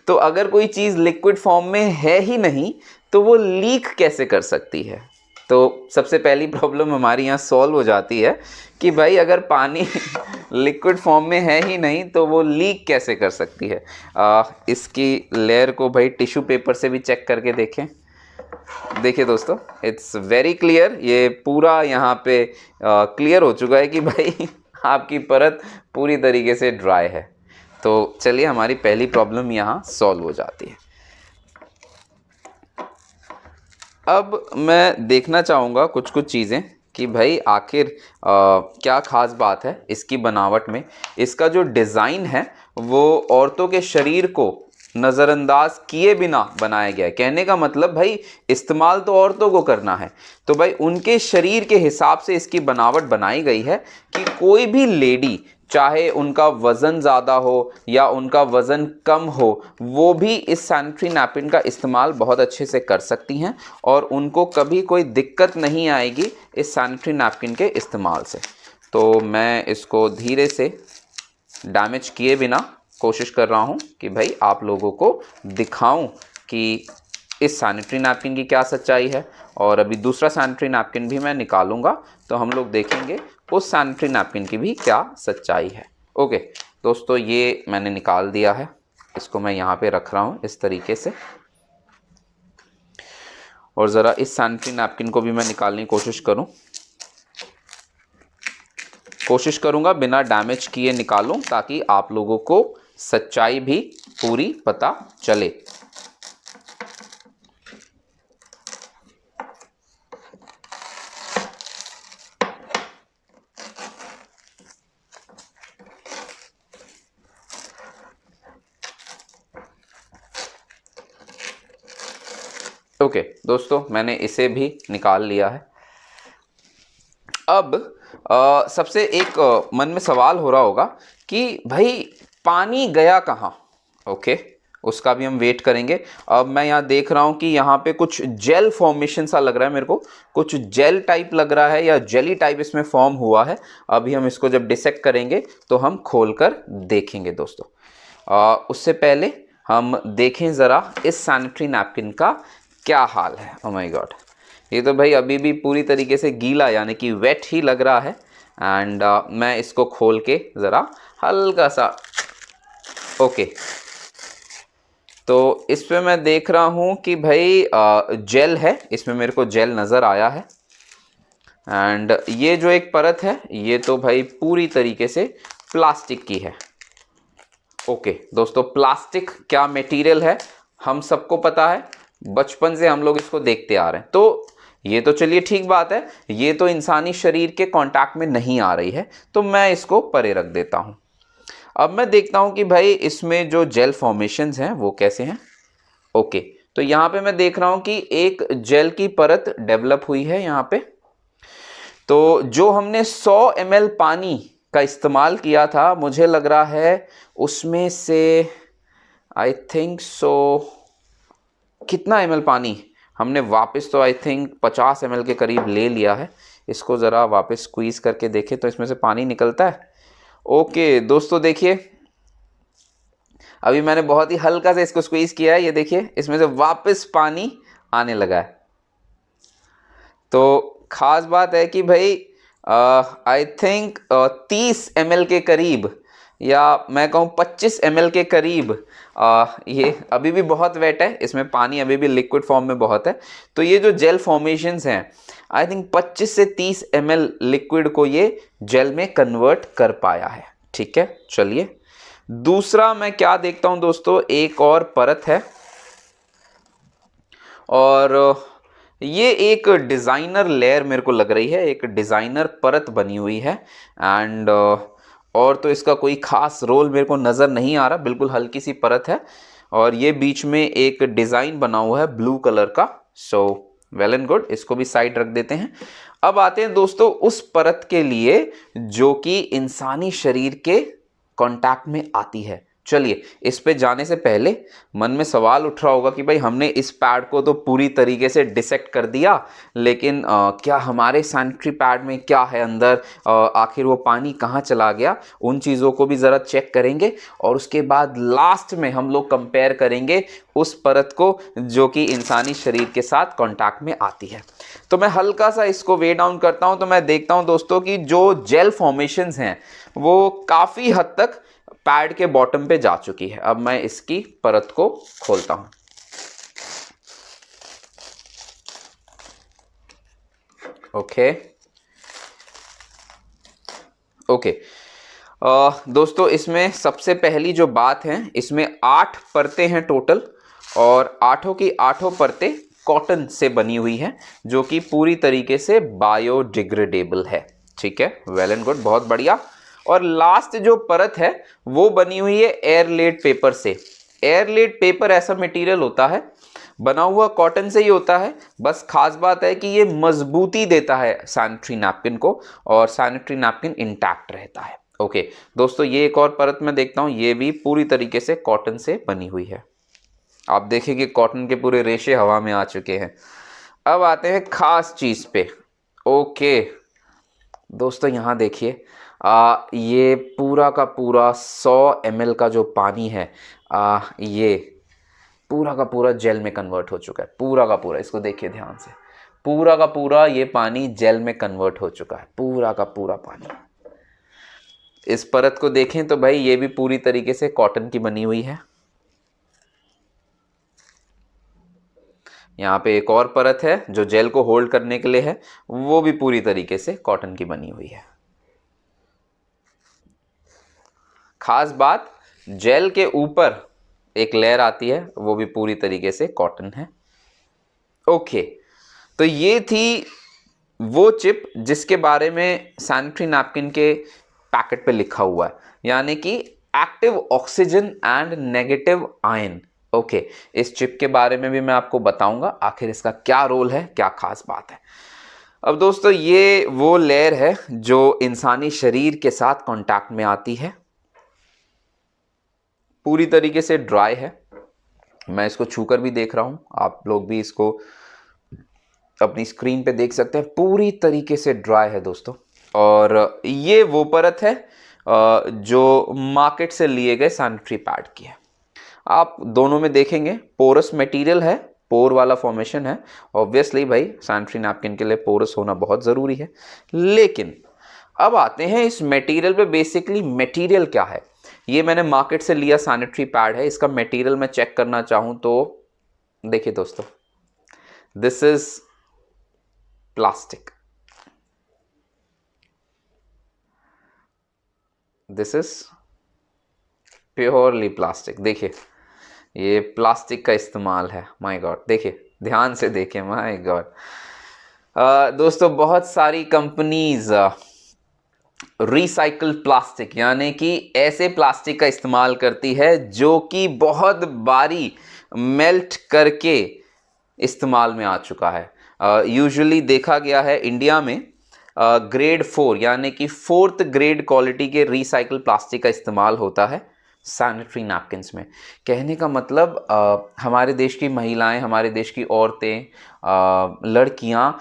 तो अगर कोई चीज़ लिक्विड फॉर्म में है ही नहीं, तो वो लीक कैसे कर सकती है? तो सबसे पहली प्रॉब्लम हमारी यहाँ सॉल्व हो जाती है कि भाई अगर पानी लिक्विड फॉर्म में है ही नहीं, तो वो लीक कैसे कर सकती है। इसकी लेयर को भाई टिश्यू पेपर से भी चेक करके देखें। देखिए दोस्तों, इट्स वेरी क्लियर। ये पूरा यहाँ पे क्लियर हो चुका है कि भाई आपकी परत पूरी तरीके से ड्राई है। तो चलिए, हमारी पहली प्रॉब्लम यहाँ सॉल्व हो जाती है। अब मैं देखना चाहूँगा कुछ कुछ चीज़ें कि भाई आखिर क्या ख़ास बात है इसकी बनावट में। इसका जो डिज़ाइन है वो औरतों के शरीर को नज़रअंदाज किए बिना बनाया गया है। कहने का मतलब भाई इस्तेमाल तो औरतों को करना है, तो भाई उनके शरीर के हिसाब से इसकी बनावट बनाई गई है कि कोई भी लेडी, चाहे उनका वज़न ज़्यादा हो या उनका वज़न कम हो, वो भी इस सैनिटरी नैपकिन का इस्तेमाल बहुत अच्छे से कर सकती हैं और उनको कभी कोई दिक्कत नहीं आएगी इस सैनिटरी नैपकिन के इस्तेमाल से। तो मैं इसको धीरे से डैमेज किए बिना कोशिश कर रहा हूं कि भाई आप लोगों को दिखाऊं कि इस सैनिटरी नैपकिन की क्या सच्चाई है। और अभी दूसरा सैनिटरी नैपकिन भी मैं निकालूंगा, तो हम लोग देखेंगे उस सैनिटरी नैपकिन की भी क्या सच्चाई है। ओके दोस्तों, ये मैंने निकाल दिया है। इसको मैं यहाँ पे रख रहा हूँ इस तरीके से, और ज़रा इस सैनिटरी नैपकिन को भी मैं निकालने की कोशिश करूँगा बिना डैमेज किए निकालूं, ताकि आप लोगों को सच्चाई भी पूरी पता चले। ओके दोस्तों, मैंने इसे भी निकाल लिया है। अब सबसे एक मन में सवाल हो रहा होगा कि भाई पानी गया कहाँ। ओके, उसका भी हम वेट करेंगे। अब मैं यहाँ देख रहा हूँ कि यहाँ पे कुछ जेल फॉर्मेशन सा लग रहा है मेरे को, कुछ जेल टाइप लग रहा है या जेली टाइप इसमें फॉर्म हुआ है। अभी हम इसको जब डिसेक्ट करेंगे तो हम खोल कर देखेंगे दोस्तों। उससे पहले हम देखें ज़रा इस सैनिटरी नैपकिन का क्या हाल है। ओह माय गॉड, ये तो भाई अभी भी पूरी तरीके से गीला यानी कि वेट ही लग रहा है। एंड मैं इसको खोल के ज़रा हल्का सा, ओके, तो इस पे मैं देख रहा हूँ कि भाई जेल है, इसमें मेरे को जेल नज़र आया है। एंड ये जो एक परत है ये तो भाई पूरी तरीके से प्लास्टिक की है। ओके दोस्तों, प्लास्टिक क्या मटेरियल है हम सबको पता है, बचपन से हम लोग इसको देखते आ रहे हैं। तो ये तो चलिए ठीक बात है, ये तो इंसानी शरीर के कांटेक्ट में नहीं आ रही है, तो मैं इसको परे रख देता हूं। अब मैं देखता हूं कि भाई इसमें जो जेल फॉर्मेशंस हैं वो कैसे हैं। ओके, तो यहां पे मैं देख रहा हूं कि एक जेल की परत डेवलप हुई है यहां पे। तो जो हमने 100 ml पानी का इस्तेमाल किया था, मुझे लग रहा है उसमें से आई थिंक सो कितना ml पानी हमने वापस तो आई थिंक 50 ml के करीब ले लिया है। इसको ज़रा वापस स्क्वीज़ करके देखें तो इसमें से पानी निकलता है। ओके दोस्तों देखिए, अभी मैंने बहुत ही हल्का से इसको स्क्वीज़ किया है, ये देखिए इसमें से वापस पानी आने लगा है। तो ख़ास बात है कि भाई आई थिंक 30 ml के करीब, या मैं कहूँ 25 ml के करीब ये अभी भी बहुत वेट है, इसमें पानी अभी भी लिक्विड फॉर्म में बहुत है। तो ये जो जेल फॉर्मेशंस हैं आई थिंक 25 से 30 ml लिक्विड को ये जेल में कन्वर्ट कर पाया है। ठीक है, चलिए दूसरा मैं क्या देखता हूँ दोस्तों, एक और परत है और ये एक डिज़ाइनर लेयर मेरे को लग रही है, एक डिज़ाइनर परत बनी हुई है। एंड और तो इसका कोई ख़ास रोल मेरे को नज़र नहीं आ रहा, बिल्कुल हल्की सी परत है और ये बीच में एक डिज़ाइन बना हुआ है ब्लू कलर का। सो वेल एंड गुड, इसको भी साइड रख देते हैं। अब आते हैं दोस्तों उस परत के लिए जो कि इंसानी शरीर के कांटेक्ट में आती है। चलिए इस पे जाने से पहले मन में सवाल उठ रहा होगा कि भाई हमने इस पैड को तो पूरी तरीके से डिसेक्ट कर दिया, लेकिन क्या हमारे सैनिटरी पैड में क्या है अंदर, आखिर वो पानी कहाँ चला गया, उन चीज़ों को भी ज़रा चेक करेंगे और उसके बाद लास्ट में हम लोग कंपेयर करेंगे उस परत को जो कि इंसानी शरीर के साथ कॉन्टैक्ट में आती है। तो मैं हल्का सा इसको वे डाउन करता हूँ, तो मैं देखता हूँ दोस्तों कि जो जेल फॉर्मेशंस हैं वो काफ़ी हद तक पैड के बॉटम पे जा चुकी है। अब मैं इसकी परत को खोलता हूं। ओके ओके दोस्तों, इसमें सबसे पहली जो बात है, इसमें 8 परतें हैं टोटल और 8 की 8 परतें कॉटन से बनी हुई हैं जो कि पूरी तरीके से बायोडिग्रेडेबल है। ठीक है, वेल एंड गुड, बहुत बढ़िया। और लास्ट जो परत है वो बनी हुई है एयरलेट पेपर से। एयरलेट पेपर ऐसा मटेरियल होता है, बना हुआ कॉटन से ही होता है, बस खास बात है कि ये मजबूती देता है सैनिटरी नैपकिन को और सैनिटरी नैपकिन इंटैक्ट रहता है। ओके दोस्तों, ये एक और परत मैं देखता हूँ, ये भी पूरी तरीके से कॉटन से बनी हुई है। आप देखिए कि कॉटन के पूरे रेशे हवा में आ चुके हैं। अब आते हैं खास चीज़ पे। ओके दोस्तों, यहाँ देखिए ये पूरा का पूरा 100 ml का जो पानी है ये पूरा का पूरा जेल में कन्वर्ट हो चुका है। पूरा का पूरा, इसको देखिए ध्यान से, पूरा का पूरा ये पानी जेल में कन्वर्ट हो चुका है, पूरा का पूरा पानी। इस परत को देखें तो भाई ये भी पूरी तरीके से कॉटन की बनी हुई है। यहाँ पे एक और परत है जो जेल को होल्ड करने के लिए है, वो भी पूरी तरीके से कॉटन की बनी हुई है। खास बात, जेल के ऊपर एक लेयर आती है वो भी पूरी तरीके से कॉटन है। ओके, तो ये थी वो चिप जिसके बारे में सैनिटरी नैपकिन के पैकेट पे लिखा हुआ है, यानी कि active oxygen and negative ion. Okay, इस चिप के बारे में भी मैं आपको बताऊंगा आखिर इसका क्या रोल है, क्या खास बात है। अब दोस्तों, ये वो लेयर है जो इंसानी शरीर के साथ कांटेक्ट में आती है, पूरी तरीके से ड्राई है। मैं इसको छूकर भी देख रहा हूं, आप लोग भी इसको अपनी स्क्रीन पे देख सकते हैं, पूरी तरीके से ड्राई है दोस्तों। और ये वो परत है जो मार्केट से लिए गए सैनिटरी पैड की है। आप दोनों में देखेंगे पोरस मटेरियल है, पोर वाला फॉर्मेशन है। ऑब्वियसली भाई सैनिटरी नैपकिन के लिए पोरस होना बहुत ज़रूरी है। लेकिन अब आते हैं इस मटेरियल पे, बेसिकली मटेरियल क्या है। ये मैंने मार्केट से लिया सैनिटरी पैड है। इसका मटेरियल मैं चेक करना चाहूं तो देखिए दोस्तों, this is plastic, this is purely plastic. देखिए ये प्लास्टिक का इस्तेमाल है। माय गॉड, देखिए ध्यान से देखिए, माय गॉड। दोस्तों बहुत सारी कंपनीज रिसाइकल प्लास्टिक यानी कि ऐसे प्लास्टिक का इस्तेमाल करती है जो कि बहुत बारी मेल्ट करके इस्तेमाल में आ चुका है। यूजुअली देखा गया है इंडिया में ग्रेड 4 यानी कि 4th ग्रेड क्वालिटी के रिसाइकल प्लास्टिक का इस्तेमाल होता है सैनिटरी नैपकिन्स में। कहने का मतलब हमारे देश की महिलाएं, हमारे देश की औरतें, लड़कियां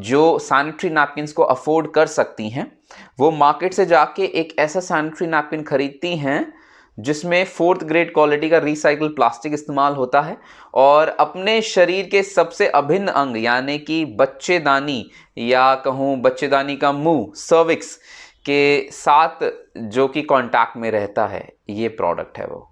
जो सैनिटरी नैपकिन्स को अफोर्ड कर सकती हैं, वो मार्केट से जाके एक ऐसा सैनिटरी नैपकिन खरीदती हैं जिसमें 4th ग्रेड क्वालिटी का रिसाइकल प्लास्टिक इस्तेमाल होता है और अपने शरीर के सबसे अभिन्न अंग यानी कि बच्चेदानी या कहूँ बच्चेदानी का मुंह, सर्विक्स के साथ जो कि कांटेक्ट में रहता है, ये प्रोडक्ट है वो।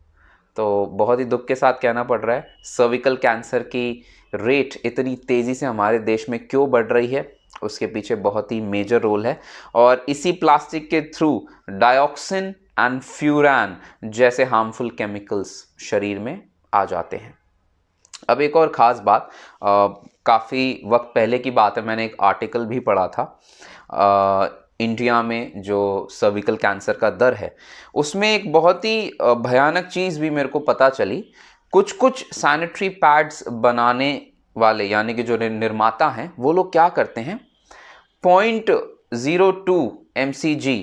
तो बहुत ही दुख के साथ कहना पड़ रहा है, सर्विकल कैंसर की रेट इतनी तेज़ी से हमारे देश में क्यों बढ़ रही है, उसके पीछे बहुत ही मेजर रोल है। और इसी प्लास्टिक के थ्रू डायोक्सिन एंड फ्यूरान जैसे हार्मफुल केमिकल्स शरीर में आ जाते हैं। अब एक और ख़ास बात, काफ़ी वक्त पहले की बात है, मैंने एक आर्टिकल भी पढ़ा था। इंडिया में जो सर्विकल कैंसर का दर है उसमें एक बहुत ही भयानक चीज़ भी मेरे को पता चली। कुछ सैनिटरी पैड्स बनाने वाले यानी कि जो निर्माता हैं वो लोग क्या करते हैं, 0.02 mcg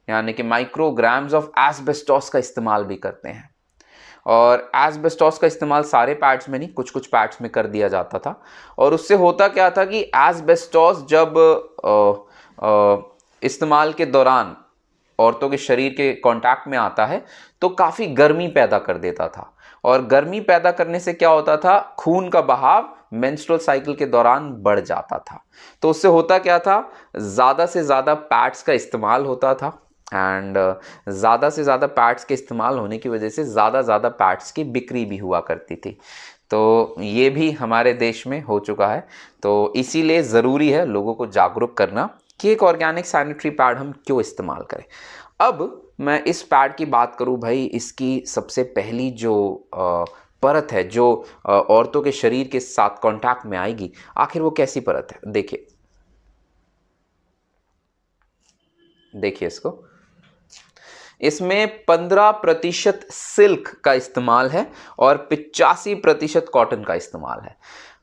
यानी कि माइक्रोग्राम्स ऑफ एस्बेस्टॉस का इस्तेमाल भी करते हैं। और एस्बेस्टॉस का इस्तेमाल सारे पैड्स में नहीं, कुछ पैड्स में कर दिया जाता था। और उससे होता क्या था कि एस्बेस्टॉस जब इस्तेमाल के दौरान औरतों के शरीर के कांटेक्ट में आता है तो काफ़ी गर्मी पैदा कर देता था। और गर्मी पैदा करने से क्या होता था, खून का बहाव मेंस्ट्रुअल साइकिल के दौरान बढ़ जाता था। तो उससे होता क्या था, ज़्यादा से ज़्यादा पैड्स का इस्तेमाल होता था एंड ज़्यादा से ज़्यादा पैड्स के इस्तेमाल होने की वजह से ज़्यादा पैड्स की बिक्री भी हुआ करती थी। तो ये भी हमारे देश में हो चुका है। तो इसीलिए ज़रूरी है लोगों को जागरूक करना कि एक ऑर्गेनिक सैनिटरी पैड हम क्यों इस्तेमाल करें। अब मैं इस पैड की बात करूं भाई, इसकी सबसे पहली जो परत है जो औरतों के शरीर के साथ कांटेक्ट में आएगी, आखिर वो कैसी परत है, देखिए इसको। इसमें 15% सिल्क का इस्तेमाल है और 85% कॉटन का इस्तेमाल है।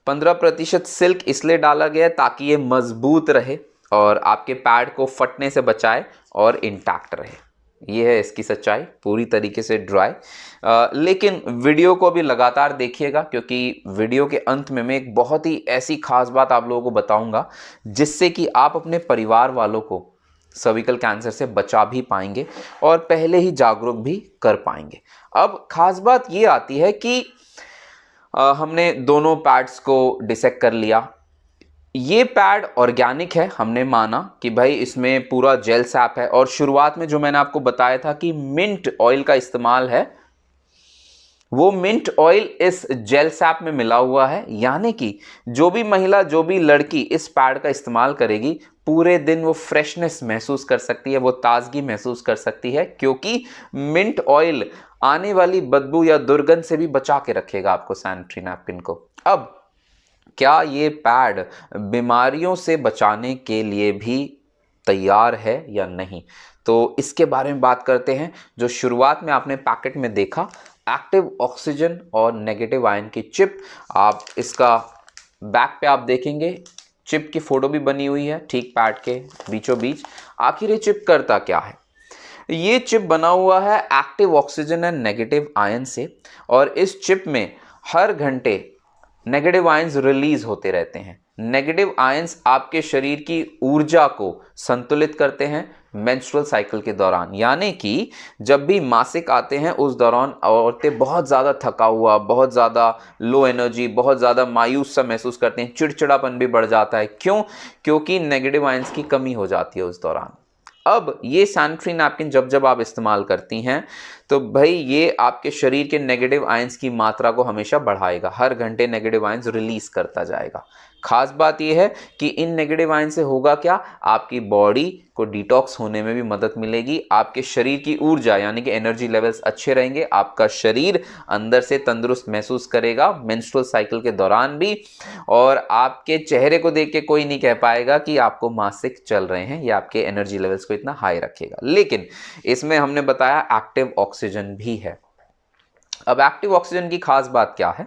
15% सिल्क इसलिए डाला गया है ताकि ये मजबूत रहे और आपके पैड को फटने से बचाए और इंटैक्ट रहे। ये है इसकी सच्चाई, पूरी तरीके से ड्राई। लेकिन वीडियो को भी लगातार देखिएगा क्योंकि वीडियो के अंत में मैं एक बहुत ही ऐसी खास बात आप लोगों को बताऊंगा जिससे कि आप अपने परिवार वालों को सर्विकल कैंसर से बचा भी पाएंगे और पहले ही जागरूक भी कर पाएंगे। अब खास बात ये आती है कि हमने दोनों पैड्स को डिसेक्ट कर लिया। ये पैड ऑर्गेनिक है, हमने माना कि भाई इसमें पूरा जेल सैप है और शुरुआत में जो मैंने आपको बताया था कि मिंट ऑयल का इस्तेमाल है, वो मिंट ऑयल इस जेल सैप में मिला हुआ है। यानी कि जो भी महिला, जो भी लड़की इस पैड का इस्तेमाल करेगी पूरे दिन वो फ्रेशनेस महसूस कर सकती है, वो ताजगी महसूस कर सकती है क्योंकि मिंट ऑयल आने वाली बदबू या दुर्गंध से भी बचा के रखेगा आपको सैनिटरी नैपकिन को। अब क्या ये पैड बीमारियों से बचाने के लिए भी तैयार है या नहीं, तो इसके बारे में बात करते हैं। जो शुरुआत में आपने पैकेट में देखा, एक्टिव ऑक्सीजन और नेगेटिव आयन की चिप, आप इसका बैक पे आप देखेंगे चिप की फोटो भी बनी हुई है ठीक पैड के बीचों बीच। आखिर ये चिप करता क्या है? ये चिप बना हुआ है active oxygen and negative ion से और इस चिप में हर घंटे नेगेटिव आयंस रिलीज होते रहते हैं। नेगेटिव आयंस आपके शरीर की ऊर्जा को संतुलित करते हैं मेंस्ट्रुअल साइकिल के दौरान। यानी कि जब भी मासिक आते हैं उस दौरान औरतें बहुत ज़्यादा थका हुआ, बहुत ज़्यादा लो एनर्जी, बहुत ज़्यादा मायूस सा महसूस करते हैं, चिड़चिड़ापन भी बढ़ जाता है। क्यों? क्योंकि नेगेटिव आयंस की कमी हो जाती है उस दौरान। अब ये सैनिटरी नैपकिन जब जब आप इस्तेमाल करती हैं तो भाई ये आपके शरीर के नेगेटिव आयंस की मात्रा को हमेशा बढ़ाएगा, हर घंटे नेगेटिव आयंस रिलीज करता जाएगा। खास बात यह है कि इन नेगेटिव आयन से होगा क्या, आपकी बॉडी को डिटॉक्स होने में भी मदद मिलेगी, आपके शरीर की ऊर्जा यानी कि एनर्जी लेवल्स अच्छे रहेंगे, आपका शरीर अंदर से तंदुरुस्त महसूस करेगा मेंस्ट्रुअल साइकिल के दौरान भी, और आपके चेहरे को देख के कोई नहीं कह पाएगा कि आपको मासिक चल रहे हैं, या आपके एनर्जी लेवल्स को इतना हाई रखेगा। लेकिन इसमें हमने बताया एक्टिव ऑक्सीजन भी है। अब एक्टिव ऑक्सीजन की खास बात क्या है?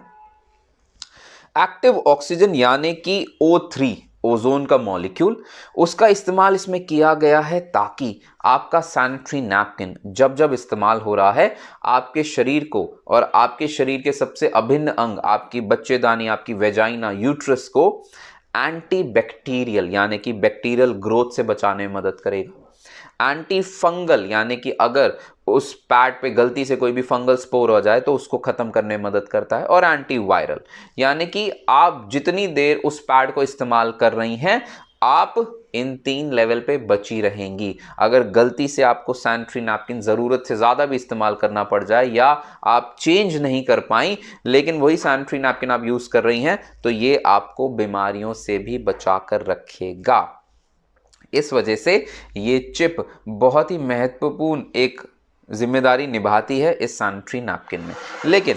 एक्टिव ऑक्सीजन यानी कि O3 ओजोन का मॉलिक्यूल, उसका इस्तेमाल इसमें किया गया है ताकि आपका सैनिटरी नैपकिन जब जब इस्तेमाल हो रहा है आपके शरीर को और आपके शरीर के सबसे अभिन्न अंग आपकी बच्चेदानी, आपकी वेजाइना, यूट्रस को एंटी बैक्टीरियल यानी कि बैक्टीरियल ग्रोथ से बचाने में मदद करेगा, एंटी फंगल यानी कि अगर उस पैड पे गलती से कोई भी फंगल स्पोर हो जाए तो उसको खत्म करने में मदद करता है, और एंटी वायरल यानी कि आप जितनी देर उस पैड को इस्तेमाल कर रही हैं आप इन 3 लेवल पे बची रहेंगी। अगर गलती से आपको सैनिटरी नैपकिन ज़रूरत से ज़्यादा भी इस्तेमाल करना पड़ जाए या आप चेंज नहीं कर पाई लेकिन वही सैनिटरी नैपकिन आप यूज़ कर रही हैं तो ये आपको बीमारियों से भी बचा कर रखेगा। इस वजह से ये चिप बहुत ही महत्वपूर्ण एक जिम्मेदारी निभाती है इस सैनिटरी नैपकिन में। लेकिन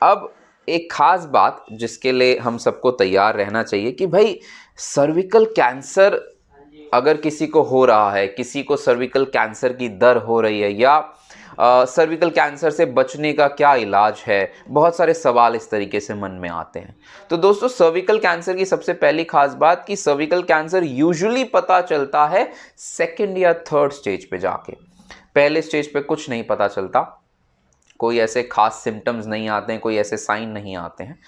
अब एक खास बात जिसके लिए हम सबको तैयार रहना चाहिए कि भाई सर्विकल कैंसर अगर किसी को हो रहा है, किसी को सर्विकल कैंसर की दर हो रही है, या सर्विकल कैंसर से बचने का क्या इलाज है, बहुत सारे सवाल इस तरीके से मन में आते हैं। तो दोस्तों सर्विकल कैंसर की सबसे पहली खास बात कि सर्विकल कैंसर यूजुअली पता चलता है 2nd या 3rd स्टेज पे जाके, पहले स्टेज पे कुछ नहीं पता चलता, कोई ऐसे खास सिम्टम्स नहीं आते हैं, कोई ऐसे साइन नहीं आते हैं।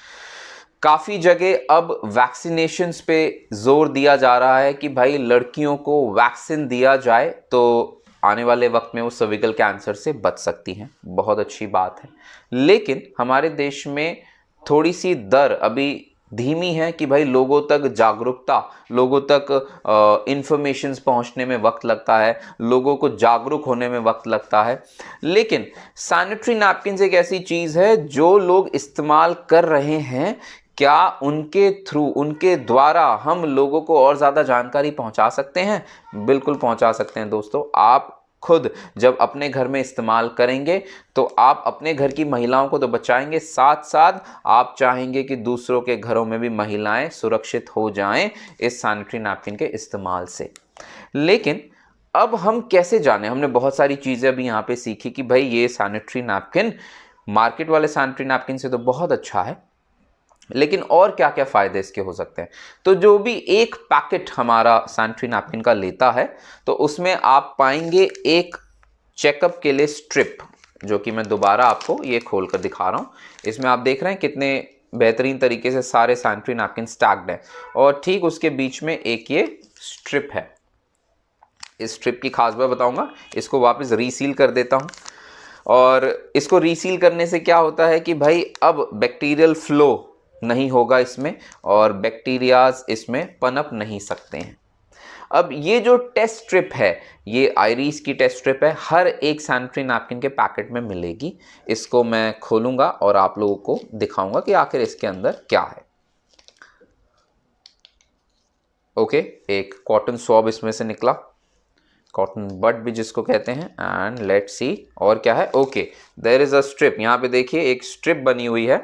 काफ़ी जगह अब वैक्सीनेशंस पे जोर दिया जा रहा है कि भाई लड़कियों को वैक्सीन दिया जाए तो आने वाले वक्त में वो सर्विकल कैंसर से बच सकती हैं, बहुत अच्छी बात है। लेकिन हमारे देश में थोड़ी सी दर अभी धीमी है कि भाई लोगों तक जागरूकता, लोगों तक इंफॉर्मेशंस पहुंचने में वक्त लगता है, लोगों को जागरूक होने में वक्त लगता है। लेकिन सैनिटरी नैपकिन एक ऐसी चीज़ है जो लोग इस्तेमाल कर रहे हैं, क्या उनके थ्रू, उनके द्वारा हम लोगों को और ज़्यादा जानकारी पहुंचा सकते हैं? बिल्कुल पहुंचा सकते हैं दोस्तों। आप खुद जब अपने घर में इस्तेमाल करेंगे तो आप अपने घर की महिलाओं को तो बचाएंगे, साथ साथ आप चाहेंगे कि दूसरों के घरों में भी महिलाएं सुरक्षित हो जाएं इस सैनिटरी नैपकिन के इस्तेमाल से। लेकिन अब हम कैसे जाने, हमने बहुत सारी चीज़ें अभी यहाँ पे सीखी कि भाई ये सैनिटरी नैपकिन मार्केट वाले सैनिटरी नैपकिन से तो बहुत अच्छा है, लेकिन और क्या क्या फ़ायदे इसके हो सकते हैं। तो जो भी एक पैकेट हमारा सैनिटरी नैपकिन का लेता है तो उसमें आप पाएंगे एक चेकअप के लिए स्ट्रिप, जो कि मैं दोबारा आपको ये खोल कर दिखा रहा हूँ। इसमें आप देख रहे हैं कितने बेहतरीन तरीके से सारे सैनिटरी नैपकिन स्टैक्ड हैं, और ठीक उसके बीच में एक ये स्ट्रिप है। इस स्ट्रिप की खास बात बताऊँगा, इसको वापस रीसील कर देता हूँ। और इसको रीसील करने से क्या होता है कि भाई अब बैक्टीरियल फ्लो नहीं होगा इसमें, और बैक्टीरियाज इसमें पनप नहीं सकते हैं। अब ये जो टेस्ट स्ट्रिप है, ये आयरीज की टेस्ट स्ट्रिप है, हर एक सैनिटरी नैपकिन के पैकेट में मिलेगी। इसको मैं खोलूंगा और आप लोगों को दिखाऊंगा कि आखिर इसके अंदर क्या है। ओके, एक कॉटन स्वॉब इसमें से निकला, कॉटन बड भी जिसको कहते हैं, एंड लेट्स सी और क्या है। Okay, there is a strip. यहाँ पे देखिए एक स्ट्रिप बनी हुई है,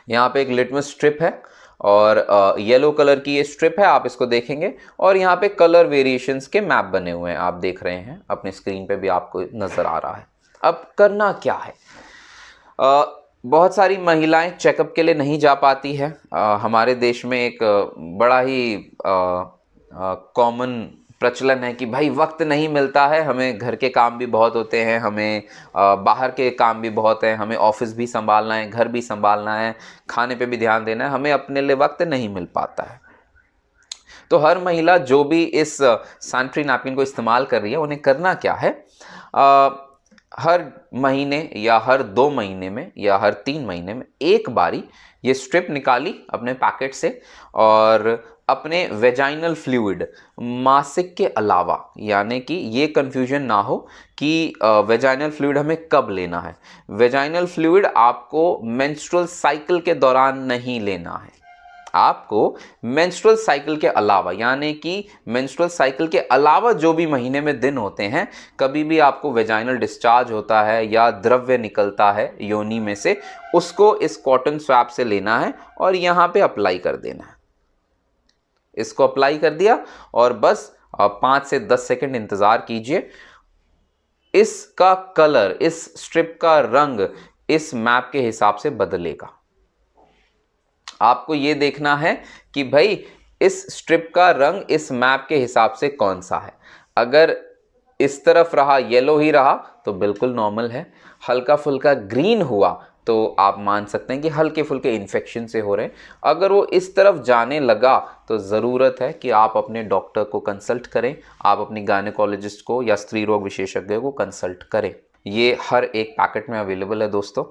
यहाँ पे एक लिटमस स्ट्रिप है और येलो कलर की ये स्ट्रिप है, आप इसको देखेंगे, और यहाँ पे कलर वेरिएशंस के मैप बने हुए हैं, आप देख रहे हैं अपने स्क्रीन पे भी आपको नज़र आ रहा है। अब करना क्या है, बहुत सारी महिलाएं चेकअप के लिए नहीं जा पाती है। हमारे देश में एक बड़ा ही कॉमन प्रचलन है कि भाई वक्त नहीं मिलता है, हमें घर के काम भी बहुत होते हैं, हमें बाहर के काम भी बहुत हैं, हमें ऑफिस भी संभालना है, घर भी संभालना है, खाने पे भी ध्यान देना है, हमें अपने लिए वक्त नहीं मिल पाता है। तो हर महिला जो भी इस सैनिटरी नैपकिन को इस्तेमाल कर रही है, उन्हें करना क्या है, हर महीने या हर 2 महीने में या हर 3 महीने में एक बारी ये स्ट्रिप निकाली अपने पैकेट से, और अपने वेजाइनल फ्लूइड मासिक के अलावा, यानी कि ये कंफ्यूजन ना हो कि वेजाइनल फ्लूइड हमें कब लेना है। वेजाइनल फ्लूइड आपको मेंस्ट्रुअल साइकिल के दौरान नहीं लेना है, आपको मेंस्ट्रुअल साइकिल के अलावा, यानी कि मेंस्ट्रुअल साइकिल के अलावा जो भी महीने में दिन होते हैं, कभी भी आपको वेजाइनल डिस्चार्ज होता है या द्रव्य निकलता है योनि में से, उसको इस कॉटन स्वैब से लेना है और यहाँ पे अप्लाई कर देना है। इसको अप्लाई कर दिया और बस 5 से 10 सेकंड इंतजार कीजिए। इसका कलर, इस स्ट्रिप का रंग इस मैप के हिसाब से बदलेगा। आपको यह देखना है कि भाई इस स्ट्रिप का रंग इस मैप के हिसाब से कौन सा है। अगर इस तरफ रहा, येलो ही रहा, तो बिल्कुल नॉर्मल है। हल्का फुल्का ग्रीन हुआ तो आप मान सकते हैं कि हल्के फुल्के इन्फेक्शन से हो रहे हैं। अगर वो इस तरफ जाने लगा तो ज़रूरत है कि आप अपने डॉक्टर को कंसल्ट करें, आप अपनी गायनेकोलॉजिस्ट को या स्त्री रोग विशेषज्ञ को कंसल्ट करें। ये हर एक पैकेट में अवेलेबल है दोस्तों।